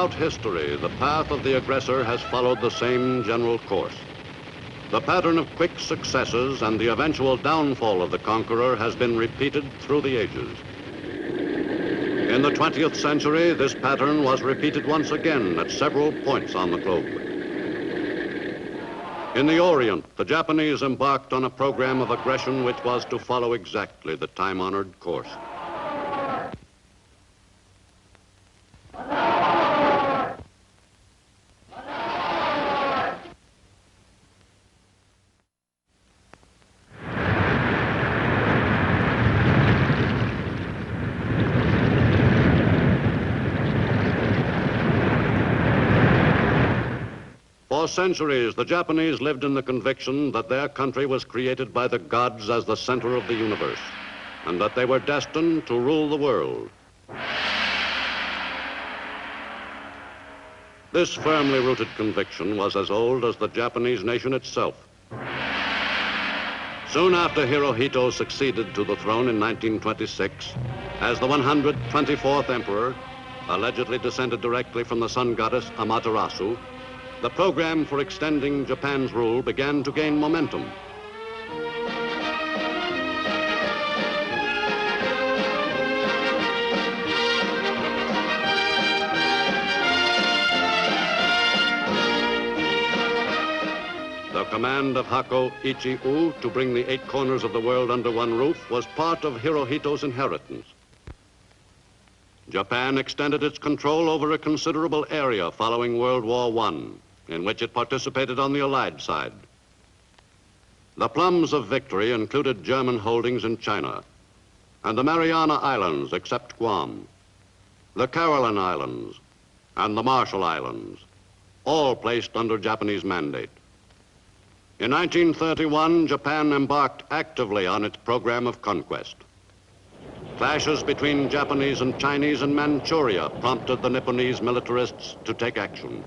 Throughout history, the path of the aggressor has followed the same general course. The pattern of quick successes and the eventual downfall of the conqueror has been repeated through the ages. In the 20th century, this pattern was repeated once again at several points on the globe. In the Orient, the Japanese embarked on a program of aggression which was to follow exactly the time-honored course. For centuries, the Japanese lived in the conviction that their country was created by the gods as the center of the universe, and that they were destined to rule the world. This firmly rooted conviction was as old as the Japanese nation itself. Soon after Hirohito succeeded to the throne in 1926, as the 124th emperor, allegedly descended directly from the sun goddess Amaterasu, the program for extending Japan's rule began to gain momentum. The command of Hako Ichi-U to bring the 8 corners of the world under one roof was part of Hirohito's inheritance. Japan extended its control over a considerable area following World War I, in which it participated on the Allied side. The plums of victory included German holdings in China and the Mariana Islands, except Guam, the Caroline Islands, and the Marshall Islands, all placed under Japanese mandate. In 1931, Japan embarked actively on its program of conquest. Clashes between Japanese and Chinese in Manchuria prompted the Nipponese militarists to take action.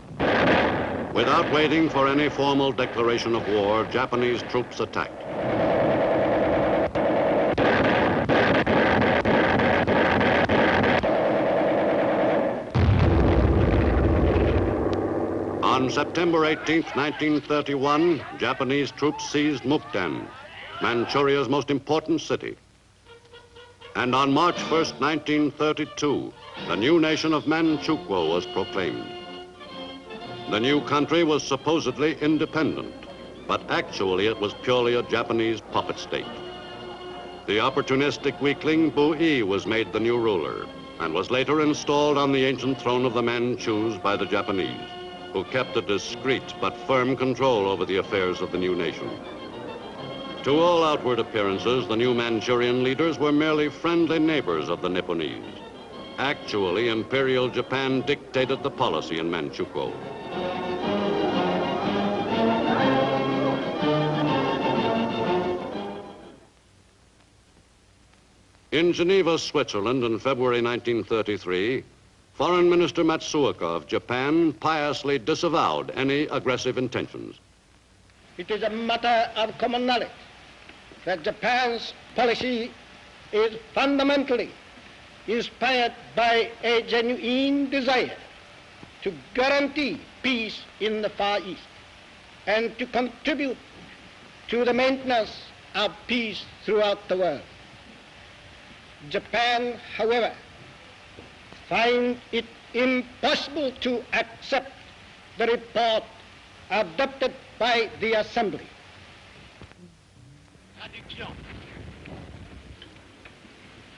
Without waiting for any formal declaration of war, Japanese troops attacked. On September 18, 1931, Japanese troops seized Mukden, Manchuria's most important city. And on March 1, 1932, the new nation of Manchukuo was proclaimed. The new country was supposedly independent, but actually it was purely a Japanese puppet state. The opportunistic weakling Bui was made the new ruler and was later installed on the ancient throne of the Manchus by the Japanese, who kept a discreet but firm control over the affairs of the new nation. To all outward appearances, the new Manchurian leaders were merely friendly neighbors of the Nipponese. Actually, Imperial Japan dictated the policy in Manchukuo. In Geneva, Switzerland, in February 1933, Foreign Minister Matsuoka of Japan piously disavowed any aggressive intentions. It is a matter of common knowledge that Japan's policy is fundamentally inspired by a genuine desire to guarantee peace in the Far East and to contribute to the maintenance of peace throughout the world. Japan, however, finds it impossible to accept the report adopted by the Assembly. Traduction.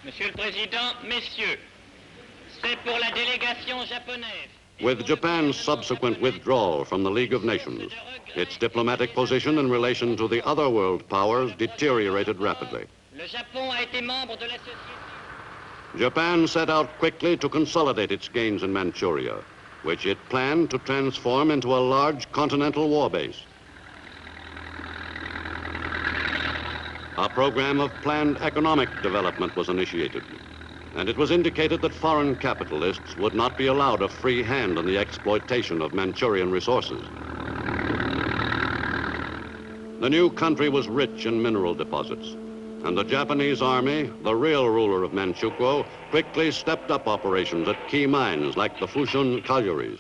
Monsieur le Président, Messieurs, c'est pour la délégation japonaise. With Japan's subsequent withdrawal from the League of Nations, its diplomatic position in relation to the other world powers deteriorated rapidly. Le Japon a été membre de la société. Japan set out quickly to consolidate its gains in Manchuria, which it planned to transform into a large continental war base. A program of planned economic development was initiated, and it was indicated that foreign capitalists would not be allowed a free hand in the exploitation of Manchurian resources. The new country was rich in mineral deposits, and the Japanese army, the real ruler of Manchukuo, quickly stepped up operations at key mines like the Fushun collieries.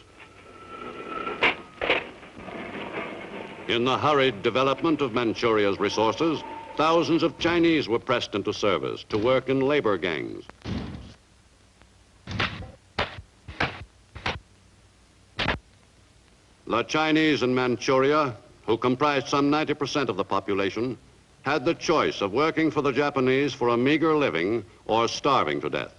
In the hurried development of Manchuria's resources, thousands of Chinese were pressed into service to work in labor gangs. The Chinese in Manchuria, who comprised some 90% of the population, had the choice of working for the Japanese for a meager living or starving to death.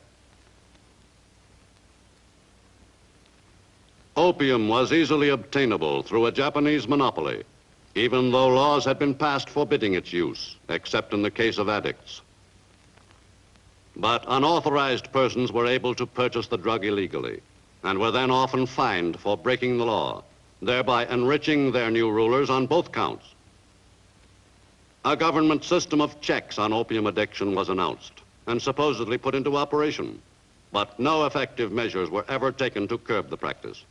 Opium was easily obtainable through a Japanese monopoly, even though laws had been passed forbidding its use, except in the case of addicts. But unauthorized persons were able to purchase the drug illegally and were then often fined for breaking the law, thereby enriching their new rulers on both counts. A government system of checks on opium addiction was announced and supposedly put into operation, but no effective measures were ever taken to curb the practice.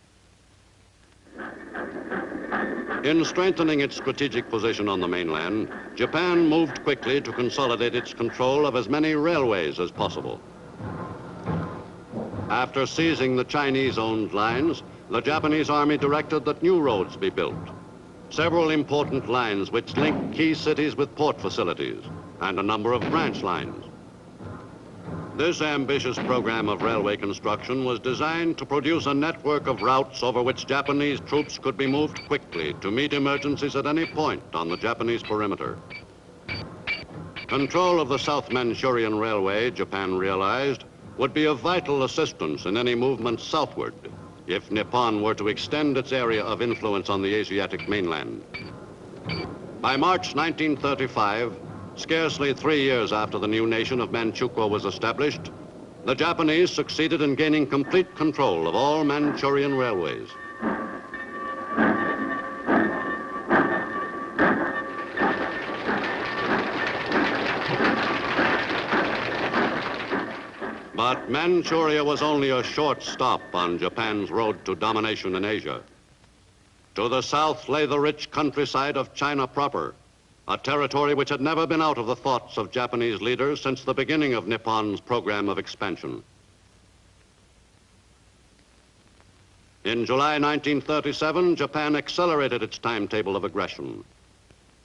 In strengthening its strategic position on the mainland, Japan moved quickly to consolidate its control of as many railways as possible. After seizing the Chinese-owned lines, the Japanese army directed that new roads be built. Several important lines which link key cities with port facilities, and a number of branch lines. This ambitious program of railway construction was designed to produce a network of routes over which Japanese troops could be moved quickly to meet emergencies at any point on the Japanese perimeter. Control of the South Manchurian Railway, Japan realized, would be of vital assistance in any movement southward if Nippon were to extend its area of influence on the Asiatic mainland. By March 1935, scarcely 3 years after the new nation of Manchukuo was established, the Japanese succeeded in gaining complete control of all Manchurian railways. But Manchuria was only a short stop on Japan's road to domination in Asia. To the south lay the rich countryside of China proper, a territory which had never been out of the thoughts of Japanese leaders since the beginning of Nippon's program of expansion. In July 1937, Japan accelerated its timetable of aggression.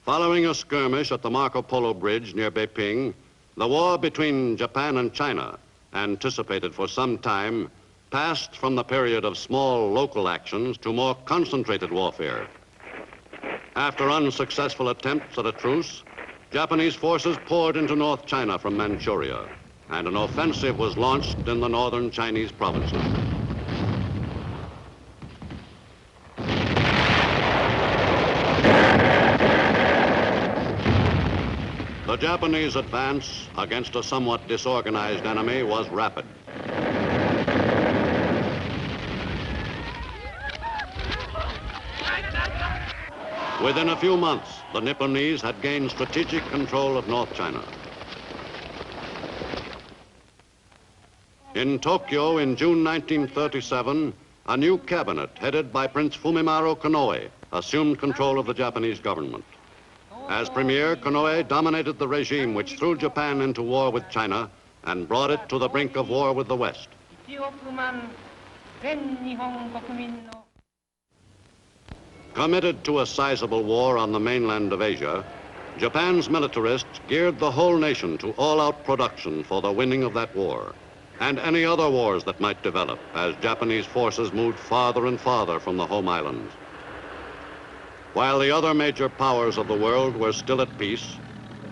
Following a skirmish at the Marco Polo Bridge near Beiping, the war between Japan and China, anticipated for some time, passed from the period of small local actions to more concentrated warfare. After unsuccessful attempts at a truce, Japanese forces poured into North China from Manchuria, and an offensive was launched in the northern Chinese provinces. The Japanese advance against a somewhat disorganized enemy was rapid. Within a few months, the Nipponese had gained strategic control of North China. In Tokyo in June 1937, a new cabinet headed by Prince Fumimaro Konoe assumed control of the Japanese government. As premier, Konoe dominated the regime which threw Japan into war with China and brought it to the brink of war with the West. Committed to a sizable war on the mainland of Asia, Japan's militarists geared the whole nation to all-out production for the winning of that war, and any other wars that might develop as Japanese forces moved farther and farther from the home islands. While the other major powers of the world were still at peace,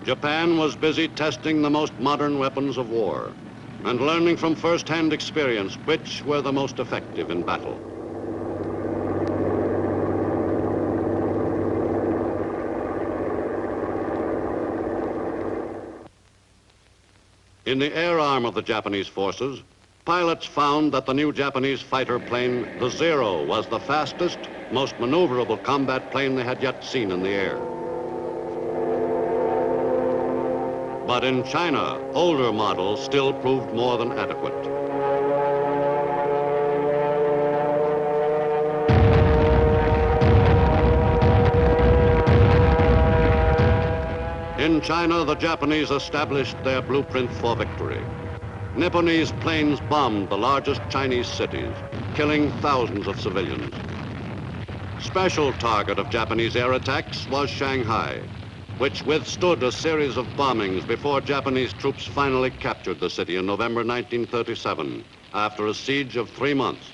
Japan was busy testing the most modern weapons of war and learning from first-hand experience which were the most effective in battle. In the air arm of the Japanese forces, pilots found that the new Japanese fighter plane, the Zero, was the fastest, most maneuverable combat plane they had yet seen in the air. But in China, older models still proved more than adequate. In China, the Japanese established their blueprint for victory. Nipponese planes bombed the largest Chinese cities, killing thousands of civilians. Special target of Japanese air attacks was Shanghai, which withstood a series of bombings before Japanese troops finally captured the city in November 1937, after a siege of 3 months.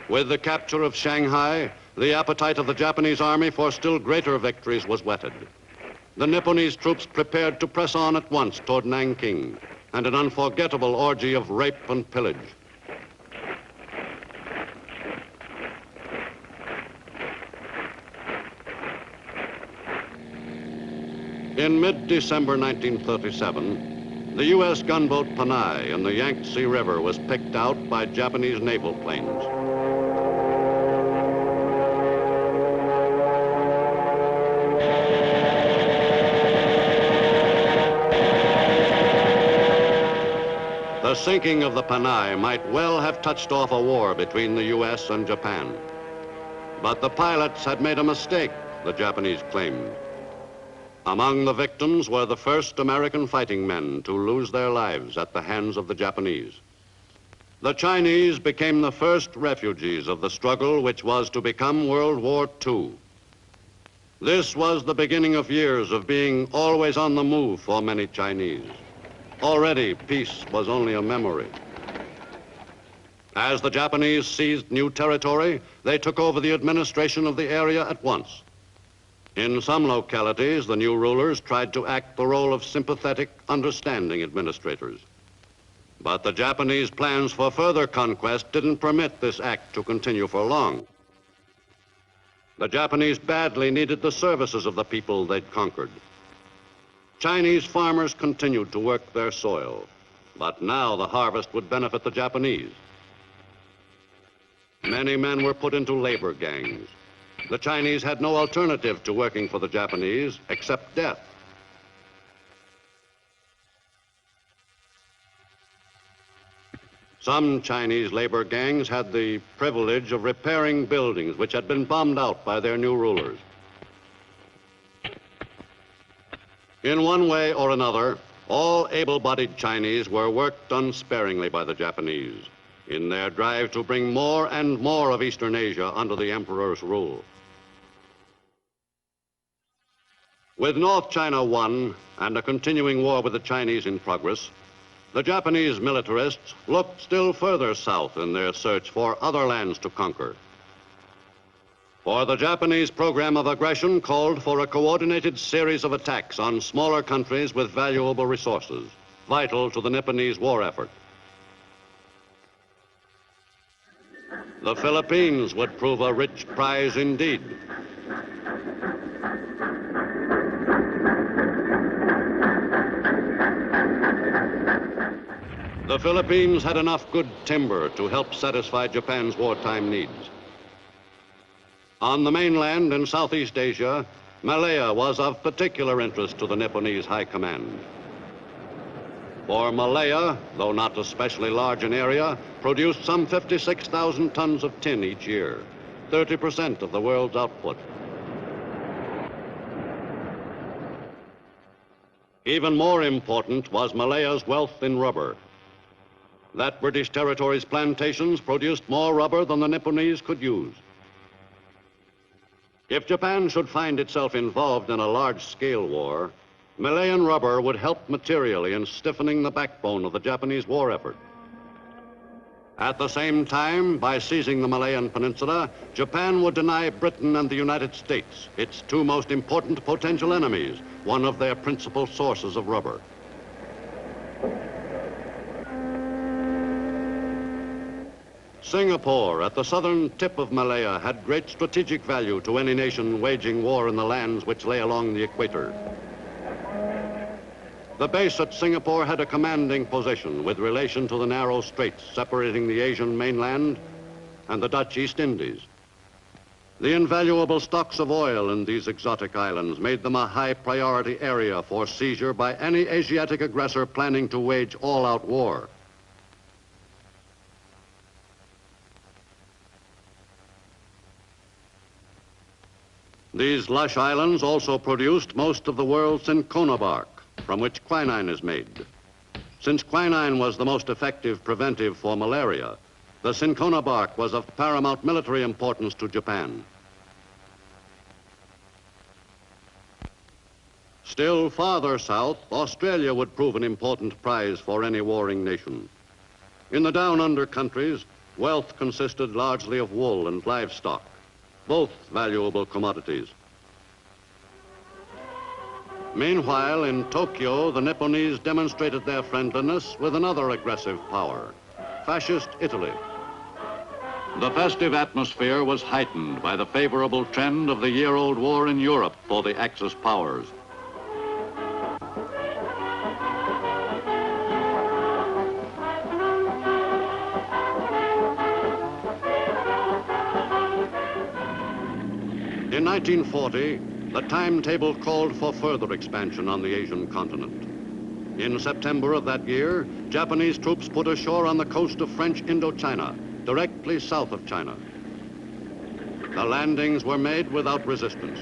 With the capture of Shanghai, the appetite of the Japanese army for still greater victories was whetted. The Nipponese troops prepared to press on at once toward Nanking, and an unforgettable orgy of rape and pillage. In mid-December 1937, the U.S. gunboat Panay in the Yangtze River was picked out by Japanese naval planes. The sinking of the Panay might well have touched off a war between the U.S. and Japan. But the pilots had made a mistake, the Japanese claimed. Among the victims were the first American fighting men to lose their lives at the hands of the Japanese. The Chinese became the first refugees of the struggle which was to become World War II. This was the beginning of years of being always on the move for many Chinese. Already, peace was only a memory. As the Japanese seized new territory, they took over the administration of the area at once. In some localities, the new rulers tried to act the role of sympathetic, understanding administrators. But the Japanese plans for further conquest didn't permit this act to continue for long. The Japanese badly needed the services of the people they'd conquered. Chinese farmers continued to work their soil, but now the harvest would benefit the Japanese. Many men were put into labor gangs. The Chinese had no alternative to working for the Japanese except death. Some Chinese labor gangs had the privilege of repairing buildings which had been bombed out by their new rulers. In one way or another, all able-bodied Chinese were worked unsparingly by the Japanese in their drive to bring more and more of Eastern Asia under the emperor's rule. With North China won and a continuing war with the Chinese in progress, the Japanese militarists looked still further south in their search for other lands to conquer. For the Japanese program of aggression called for a coordinated series of attacks on smaller countries with valuable resources, vital to the Nipponese war effort. The Philippines would prove a rich prize indeed. The Philippines had enough good timber to help satisfy Japan's wartime needs. On the mainland in Southeast Asia, Malaya was of particular interest to the Nipponese High Command. For Malaya, though not especially large in area, produced some 56,000 tons of tin each year, 30% of the world's output. Even more important was Malaya's wealth in rubber. That British territory's plantations produced more rubber than the Nipponese could use. If Japan should find itself involved in a large-scale war, Malayan rubber would help materially in stiffening the backbone of the Japanese war effort. At the same time, by seizing the Malayan Peninsula, Japan would deny Britain and the United States, its two most important potential enemies, one of their principal sources of rubber. Singapore, at the southern tip of Malaya, had great strategic value to any nation waging war in the lands which lay along the equator. The base at Singapore had a commanding position with relation to the narrow straits separating the Asian mainland and the Dutch East Indies. The invaluable stocks of oil in these exotic islands made them a high priority area for seizure by any Asiatic aggressor planning to wage all-out war. These lush islands also produced most of the world's cinchona bark, from which quinine is made. Since quinine was the most effective preventive for malaria, the cinchona bark was of paramount military importance to Japan. Still farther south, Australia would prove an important prize for any warring nation. In the down-under countries, wealth consisted largely of wool and livestock, both valuable commodities. Meanwhile, in Tokyo, the Nipponese demonstrated their friendliness with another aggressive power, fascist Italy. The festive atmosphere was heightened by the favorable trend of the year-old war in Europe for the Axis powers. In 1940, the timetable called for further expansion on the Asian continent. In September of that year, Japanese troops put ashore on the coast of French Indochina, directly south of China. The landings were made without resistance.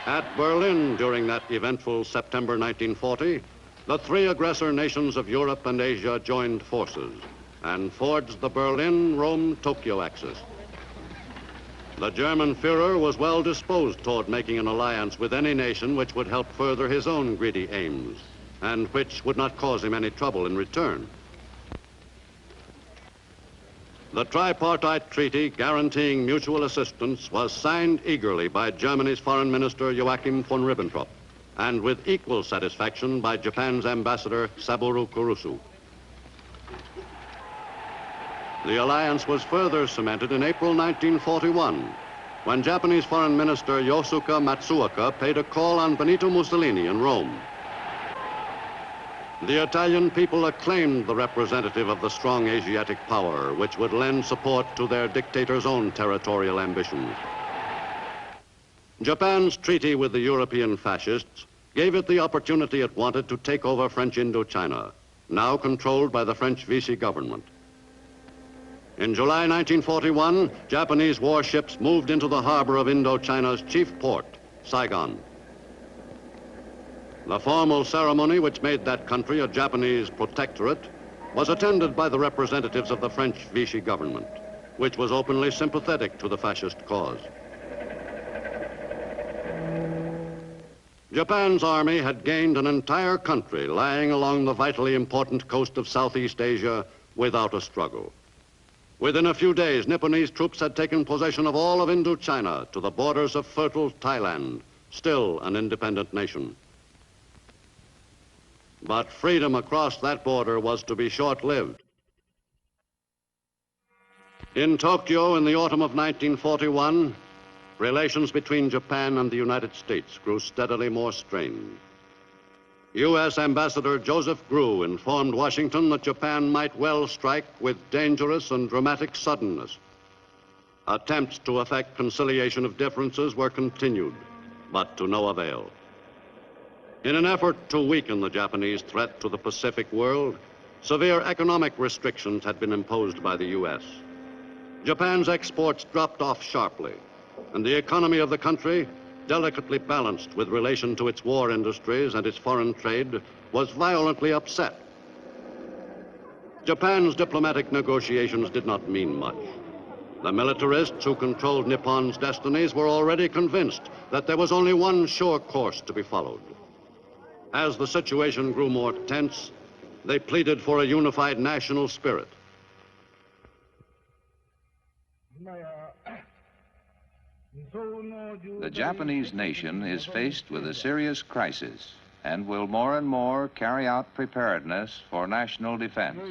At Berlin during that eventful September 1940, the three aggressor nations of Europe and Asia joined forces and forged the Berlin-Rome-Tokyo axis. The German Führer was well disposed toward making an alliance with any nation which would help further his own greedy aims and which would not cause him any trouble in return. The tripartite treaty guaranteeing mutual assistance was signed eagerly by Germany's Foreign Minister Joachim von Ribbentrop and with equal satisfaction by Japan's ambassador Saburo Kurusu. The alliance was further cemented in April 1941, when Japanese Foreign Minister Yosuke Matsuoka paid a call on Benito Mussolini in Rome. The Italian people acclaimed the representative of the strong Asiatic power, which would lend support to their dictator's own territorial ambitions. Japan's treaty with the European fascists gave it the opportunity it wanted to take over French Indochina, now controlled by the French Vichy government. In July 1941, Japanese warships moved into the harbor of Indochina's chief port, Saigon. The formal ceremony which made that country a Japanese protectorate was attended by the representatives of the French Vichy government, which was openly sympathetic to the fascist cause. Japan's army had gained an entire country lying along the vitally important coast of Southeast Asia without a struggle. Within a few days, Nipponese troops had taken possession of all of Indochina to the borders of fertile Thailand, still an independent nation. But freedom across that border was to be short-lived. In Tokyo in the autumn of 1941, relations between Japan and the United States grew steadily more strained. U.S. Ambassador Joseph Grew informed Washington that Japan might well strike with dangerous and dramatic suddenness. Attempts to effect conciliation of differences were continued, but to no avail. In an effort to weaken the Japanese threat to the Pacific world, severe economic restrictions had been imposed by the U.S. Japan's exports dropped off sharply, and the economy of the country, delicately balanced with relation to its war industries and its foreign trade, was violently upset. Japan's diplomatic negotiations did not mean much. The militarists who controlled Nippon's destinies were already convinced that there was only one sure course to be followed. As the situation grew more tense, they pleaded for a unified national spirit. The Japanese nation is faced with a serious crisis and will more and more carry out preparedness for national defense.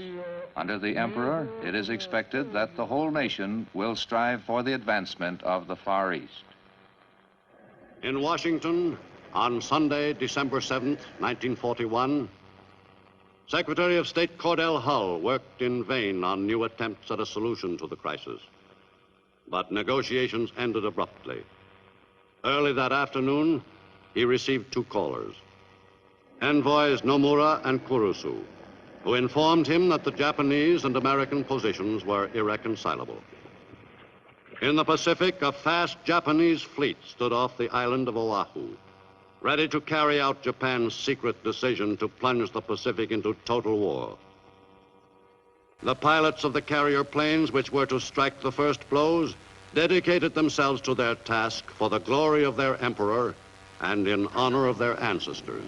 Under the Emperor, it is expected that the whole nation will strive for the advancement of the Far East. In Washington, on Sunday, December 7th, 1941, Secretary of State Cordell Hull worked in vain on new attempts at a solution to the crisis. But negotiations ended abruptly. Early that afternoon, he received two callers, envoys Nomura and Kurusu, who informed him that the Japanese and American positions were irreconcilable. In the Pacific, a fast Japanese fleet stood off the island of Oahu, ready to carry out Japan's secret decision to plunge the Pacific into total war. The pilots of the carrier planes, which were to strike the first blows, dedicated themselves to their task for the glory of their emperor and in honor of their ancestors.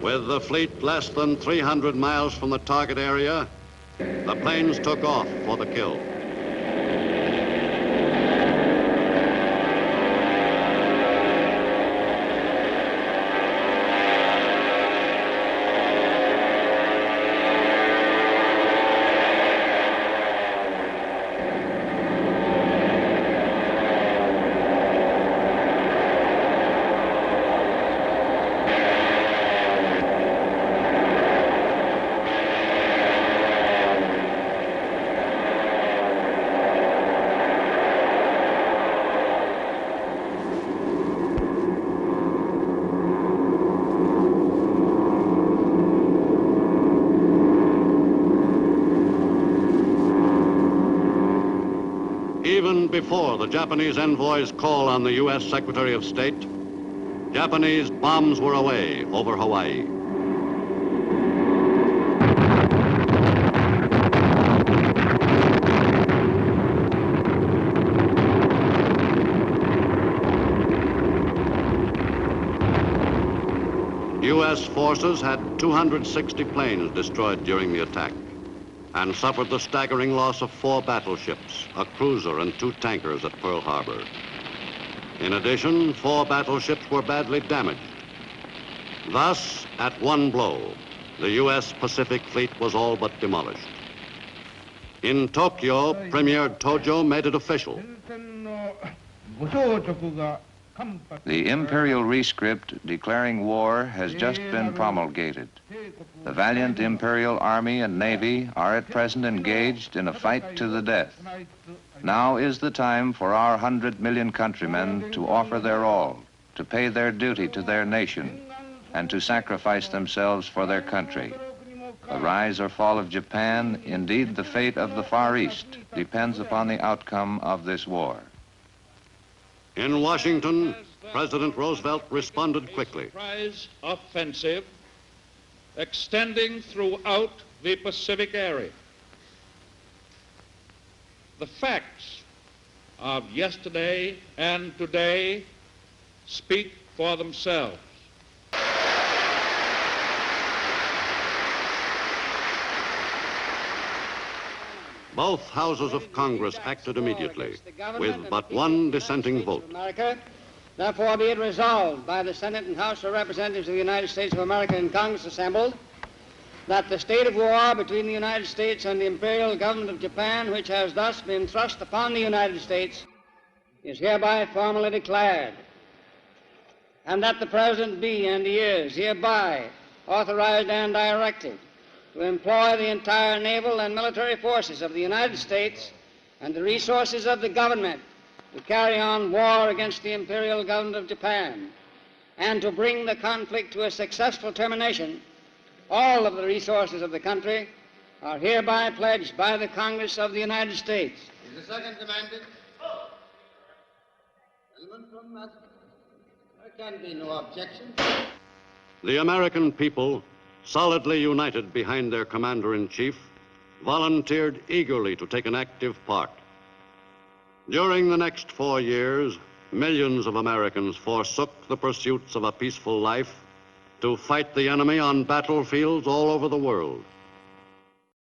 With the fleet less than 300 miles from the target area, the planes took off for the kill. Even before the Japanese envoy's call on the U.S. Secretary of State, Japanese bombs were away over Hawaii. U.S. forces had 260 planes destroyed during the attack and suffered the staggering loss of 4 battleships, a cruiser, and 2 tankers at Pearl Harbor. In addition, 4 battleships were badly damaged. Thus, at one blow, the U.S. Pacific Fleet was all but demolished. In Tokyo, Premier Tojo made it official. The imperial rescript declaring war has just been promulgated. The valiant imperial army and navy are at present engaged in a fight to the death. Now is the time for our 100 million countrymen to offer their all, to pay their duty to their nation, and to sacrifice themselves for their country. The rise or fall of Japan, indeed the fate of the Far East, depends upon the outcome of this war. In Washington, President Roosevelt responded quickly. Surprise offensive extending throughout the Pacific area. The facts of yesterday and today speak for themselves. Both houses of Congress acted immediately, with but one dissenting vote. Therefore be it resolved by the Senate and House of Representatives of the United States of America and Congress assembled that the state of war between the United States and the Imperial Government of Japan, which has thus been thrust upon the United States, is hereby formally declared, and that the President be and he is hereby authorized and directed to employ the entire naval and military forces of the United States and the resources of the government to carry on war against the Imperial Government of Japan and to bring the conflict to a successful termination. All of the resources of the country are hereby pledged by the Congress of the United States. Is the second demanded? Gentlemen from Massachusetts. There can be no objection. The American people, solidly united behind their commander-in-chief, volunteered eagerly to take an active part. During the next 4 years, millions of Americans forsook the pursuits of a peaceful life to fight the enemy on battlefields all over the world.